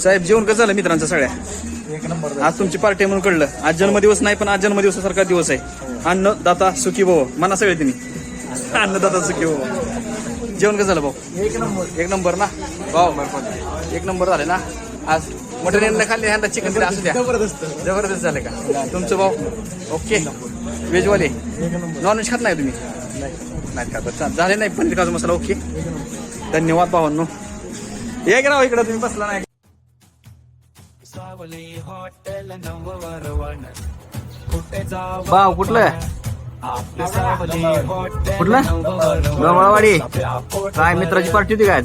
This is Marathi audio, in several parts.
साहेब जेवण कसं झालं मित्रांचं सगळ्या? एक नंबर. आज तुमची पार्टी म्हणून कळलं. आज जन्मदिवस नाही पण आज जन्मदिवसासारखा दिवस आहे. अन्नदाता सुखी भाऊ म्हणा सगळे तिने. अन्नदाता सुखी भाऊ. जेवण कसं झालं भाऊ? एक नंबर ना भाऊ. एक नंबर झाले ना. आज मटन यांना खाल्ले, ह्यांना चिकन दिलं असू द्या. जबरदस्त झालं का तुमचं भाऊ? ओके. व्हेजवाले नॉनव्हेज खात नाही तुम्ही? नाही खात. झाले नाही पनीर काजू मसाला. ओके धन्यवाद भावांनो. एक राव इकडं तुम्ही बसला नाही. भाव कुठलं कुठलं? गवळवाडी. काय मित्राची पार्टी होती काय?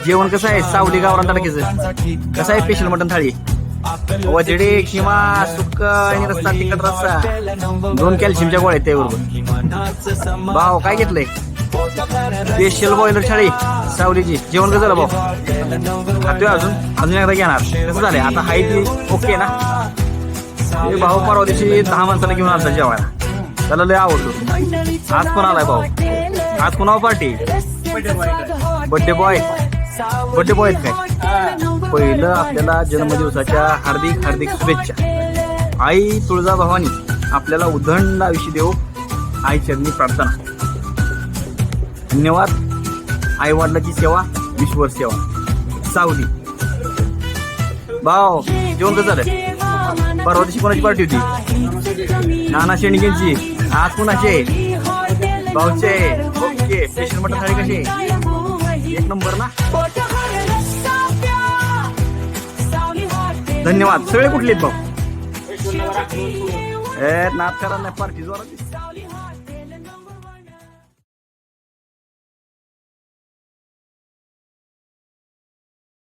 जेवण कसं आहे? सावली गावरान तडक्याचं कसं आहे? स्पेशल मटन थाळी, वजडी, किमा, सुक्क आणि रस्सा, तिखट रस्सा, 2 कॅल्शियमच्या गोळ्या त्याबरोबर. भाव काय घेतलंय? स्पेशल बॉयलर थाळी सावलीची. जेवण कसं झालं भाऊ? खातोय अजून एकदा घेणार. कसं झालंय आता? हाय ती ओके ना? भाऊ परवा दिवशी 10 माणसाला घेऊन आलता जेवायला. त्याला लय आवडतो. आज पण आलाय भाऊ. आज कुणावर पार्टी? बर्थडे बॉय आहेत काय? पहिलं आपल्याला जन्मदिवसाच्या हार्दिक हार्दिक शुभेच्छा. आई तुळजाभवानी आपल्याला उदंड आयुष्य देव. आई चरणी प्रार्थना. धन्यवाद. आई वडिलाची सेवा ईश्वर सेवा. सावली. भाऊ जेवण कसं झालं? परवा दिवशी कोणाची पार्टी होती? नाना शेणकेंची. आज कुणाचे? भाऊचे. ओके. स्पेशल मटन थाळी कशी? एक नंबर ना. धन्यवाद. सगळे कुठले आहेत भाऊ? नाथ करा नाही पार्टी जोरात.